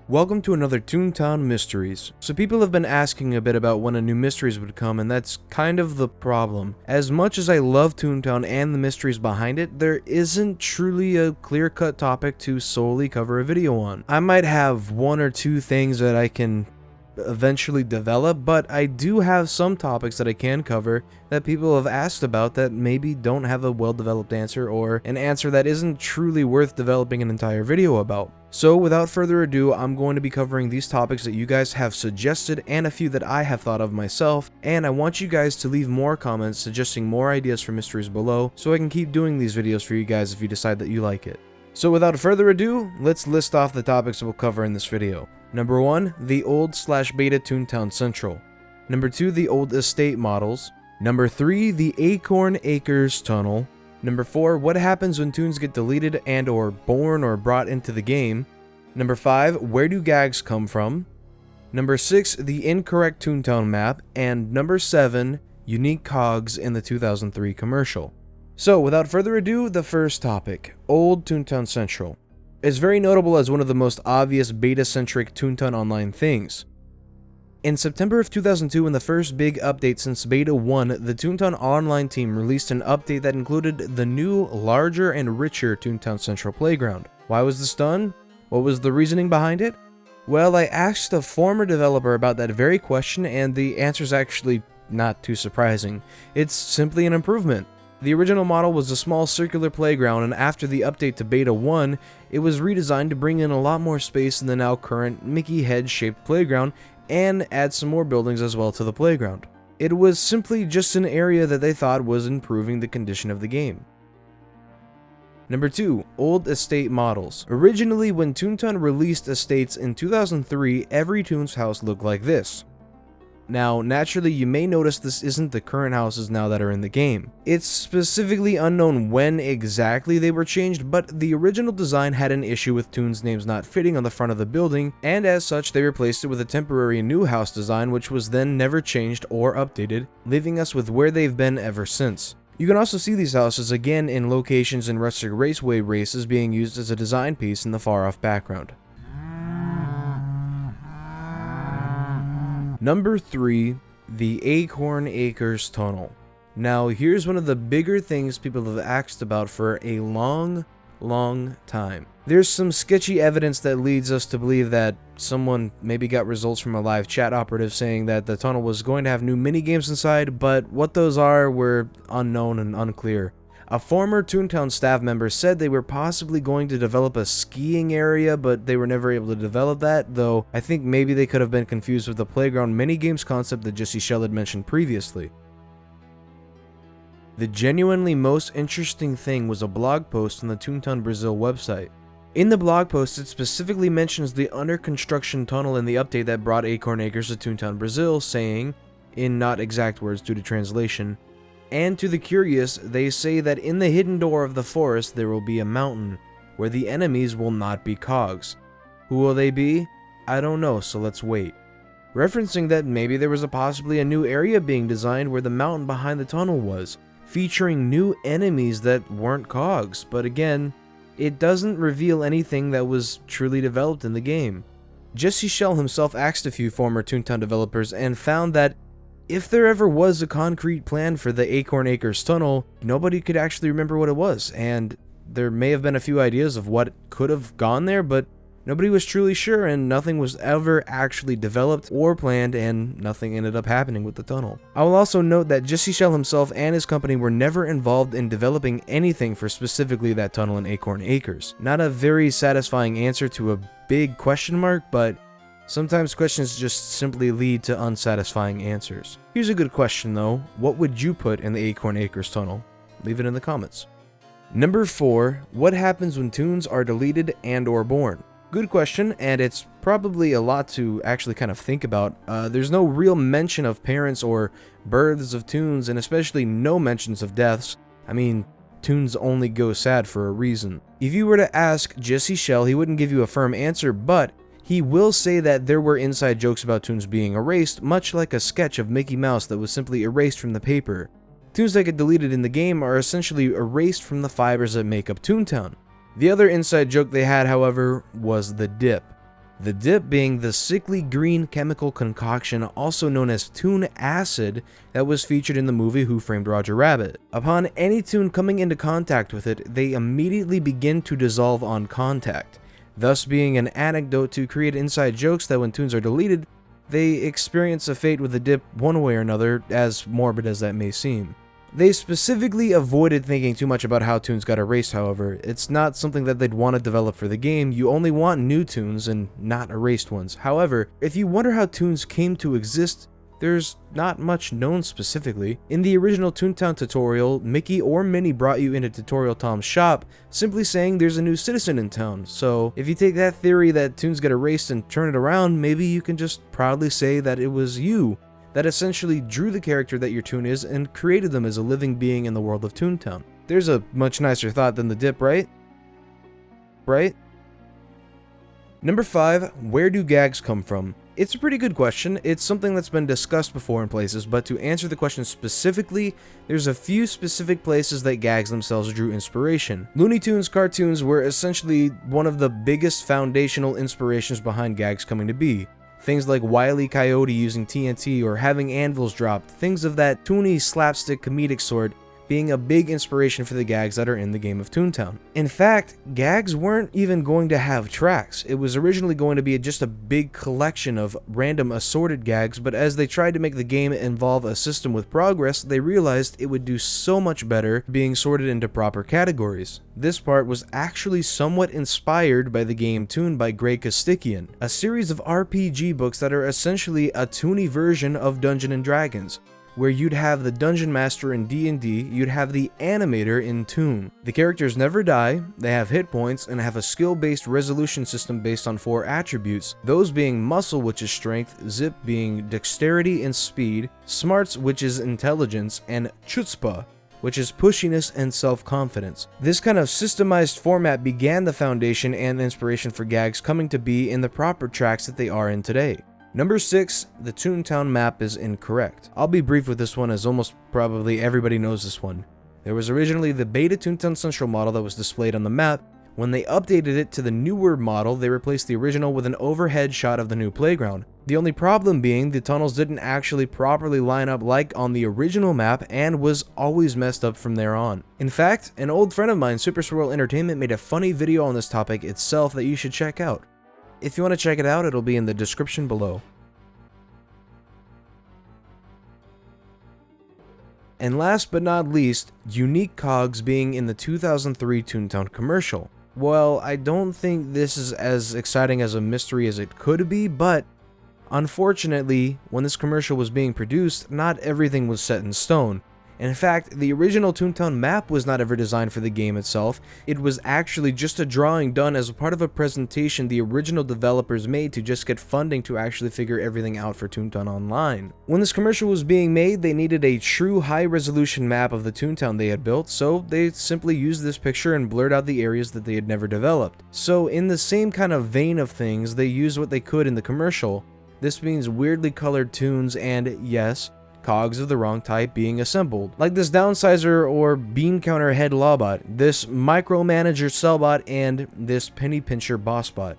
Welcome to another Toontown Mysteries. So people have been asking a bit about when a new mysteries would come, and that's kind of the problem. As much as I love Toontown and the mysteries behind it, there isn't truly a clear-cut topic to solely cover a video on. I might have one or two things that I can eventually develop, but I do have some topics that I can cover that people have asked about that maybe don't have a well-developed answer, or an answer that isn't truly worth developing an entire video about. So without further ado, I'm going to be covering these topics that you guys have suggested and a few that I have thought of myself, and I want you guys to leave more comments suggesting more ideas for mysteries below so I can keep doing these videos for you guys if you decide that you like it. So without further ado, let's list off the topics we'll cover in this video. Number 1, the old/beta Toontown Central. Number 2, the old estate models. Number 3, the Acorn Acres tunnel. Number 4, what happens when Toons get deleted and or born or brought into the game. Number 5, where do Gags come from? Number 6, the incorrect Toontown map. And number 7, unique Cogs in the 2003 commercial. So without further ado, the first topic, old Toontown Central. It's very notable as one of the most obvious beta-centric Toontown Online things. In September of 2002, in the first big update since Beta 1, the Toontown Online team released an update that included the new, larger, and richer Toontown Central playground. Why was this done? What was the reasoning behind it? Well, I asked a former developer about that very question, and the answer's actually not too surprising. It's simply an improvement. The original model was a small circular playground, and after the update to Beta 1, it was redesigned to bring in a lot more space in the now current Mickey head-shaped playground and add some more buildings as well to the playground. It was simply just an area that they thought was improving the condition of the game. Number 2, old estate models. Originally, when Toontown released estates in 2003, every Toons house looked like this. Now, naturally, you may notice this isn't the current houses now that are in the game. It's specifically unknown when exactly they were changed, but the original design had an issue with Toons names not fitting on the front of the building, and as such, they replaced it with a temporary new house design, which was then never changed or updated, leaving us with where they've been ever since. You can also see these houses again in locations in Rustic Raceway races being used as a design piece in the far-off background. Number 3, the Acorn Acres tunnel. Now, here's one of the bigger things people have asked about for a long time. There's some sketchy evidence that leads us to believe that someone maybe got results from a live chat operative saying that the tunnel was going to have new minigames inside, but what those are were unknown and unclear. A former Toontown staff member said they were possibly going to develop a skiing area, but they were never able to develop that, though I think maybe they could have been confused with the playground minigames concept that Jesse Shell had mentioned previously. The genuinely most interesting thing was a blog post on the Toontown Brazil website. In the blog post, it specifically mentions the under construction tunnel in the update that brought Acorn Acres to Toontown Brazil, saying, in not exact words due to translation, "And to the curious, they say that in the hidden door of the forest there will be a mountain, where the enemies will not be Cogs. Who will they be? I don't know, so let's wait." Referencing that maybe there was possibly a new area being designed where the mountain behind the tunnel was, featuring new enemies that weren't Cogs, but again, it doesn't reveal anything that was truly developed in the game. Jesse Shell himself asked a few former Toontown developers and found that if there ever was a concrete plan for the Acorn Acres tunnel, nobody could actually remember what it was, and there may have been a few ideas of what could have gone there, but nobody was truly sure, and nothing was ever actually developed or planned, and nothing ended up happening with the tunnel. I will also note that Jesse Shell himself and his company were never involved in developing anything for specifically that tunnel in Acorn Acres. Not a very satisfying answer to a big question mark, but sometimes questions just simply lead to unsatisfying answers. Here's a good question though. What would you put in the Acorn Acres tunnel? Leave it in the comments. Number 4, what happens when Toons are deleted and or born? Good question, and it's probably a lot to actually kind of think about. There's no real mention of parents or births of Toons, and especially no mentions of deaths. I mean, Toons only go sad for a reason. If you were to ask Jesse Shell, he wouldn't give you a firm answer, but he will say that there were inside jokes about Toons being erased, much like a sketch of Mickey Mouse that was simply erased from the paper. Toons that get deleted in the game are essentially erased from the fibers that make up Toontown. The other inside joke they had, however, was the dip. The dip being the sickly green chemical concoction also known as Toon acid that was featured in the movie Who Framed Roger Rabbit. Upon any Toon coming into contact with it, they immediately begin to dissolve on contact, thus being an anecdote to create inside jokes that when Toons are deleted, they experience a fate with the dip one way or another, as morbid as that may seem. They specifically avoided thinking too much about how Toons got erased, however. It's not something that they'd want to develop for the game. You only want new Toons and not erased ones. However, if you wonder how Toons came to exist, there's not much known specifically. In the original Toontown tutorial, Mickey or Minnie brought you into Tutorial Tom's shop, simply saying there's a new citizen in town. So if you take that theory that Toons get erased and turn it around, maybe you can just proudly say that it was you that essentially drew the character that your Toon is and created them as a living being in the world of Toontown. There's a much nicer thought than the dip, right? Right? Number 5, where do gags come from? It's a pretty good question. It's something that's been discussed before in places, but to answer the question specifically, there's a few specific places that gags themselves drew inspiration. Looney Tunes cartoons were essentially one of the biggest foundational inspirations behind gags coming to be. Things like Wile E. Coyote using TNT or having anvils dropped, things of that toony slapstick comedic sort being a big inspiration for the gags that are in the game of Toontown. In fact, gags weren't even going to have tracks. It was originally going to be just a big collection of random assorted gags, but as they tried to make the game involve a system with progress, they realized it would do so much better being sorted into proper categories. This part was actually somewhat inspired by the game Toon by Greg Costikyan, a series of RPG books that are essentially a toony version of Dungeons & Dragons, where you'd have the Dungeon Master in D&D, you'd have the Animator in Toon. The characters never die, they have hit points, and have a skill-based resolution system based on 4 attributes, those being Muscle, which is Strength, Zip being Dexterity and Speed, Smarts, which is Intelligence, and Chutzpah, which is pushiness and self-confidence. This kind of systemized format began the foundation and inspiration for gags coming to be in the proper tracks that they are in today. Number 6, the Toontown map is incorrect. I'll be brief with this one as almost probably everybody knows this one. There was originally the beta Toontown Central model that was displayed on the map. When they updated it to the newer model, they replaced the original with an overhead shot of the new playground. The only problem being the tunnels didn't actually properly line up like on the original map and was always messed up from there on. In fact, an old friend of mine, Super Swirl Entertainment, made a funny video on this topic itself that you should check out. If you want to check it out, it'll be in the description below. And last but not least, unique cogs being in the 2003 Toontown commercial. Well, I don't think this is as exciting as a mystery as it could be, but unfortunately, when this commercial was being produced, not everything was set in stone. In fact, the original Toontown map was not ever designed for the game itself. It was actually just a drawing done as a part of a presentation the original developers made to just get funding to actually figure everything out for Toontown Online. When this commercial was being made, they needed a true high-resolution map of the Toontown they had built, so they simply used this picture and blurred out the areas that they had never developed. So in the same kind of vein of things, they used what they could in the commercial. This means weirdly colored Toons and, yes, cogs of the wrong type being assembled, like this downsizer or bean counter head lawbot, this micromanager sellbot, and this penny pincher bossbot.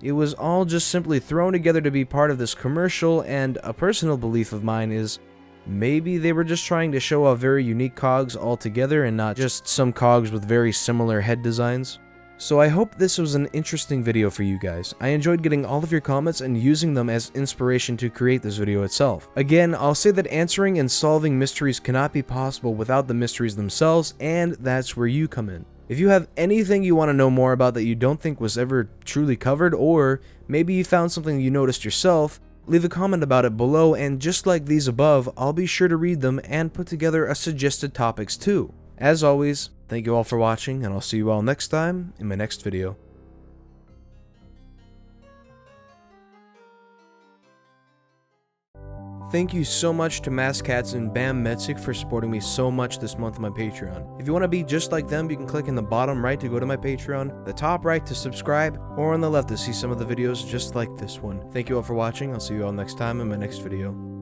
It was all just simply thrown together to be part of this commercial, and a personal belief of mine is maybe they were just trying to show off very unique cogs altogether and not just some cogs with very similar head designs. So I hope this was an interesting video for you guys. I enjoyed getting all of your comments and using them as inspiration to create this video itself. Again, I'll say that answering and solving mysteries cannot be possible without the mysteries themselves, and that's where you come in. If you have anything you want to know more about that you don't think was ever truly covered, or maybe you found something you noticed yourself, leave a comment about it below, and just like these above, I'll be sure to read them and put together a suggested topics too. As always, thank you all for watching, and I'll see you all next time in my next video. Thank you so much to Maskats and Bam Metzik for supporting me so much this month on my Patreon. If you want to be just like them, you can click in the bottom right to go to my Patreon, the top right to subscribe, or on the left to see some of the videos just like this one. Thank you all for watching. I'll see you all next time in my next video.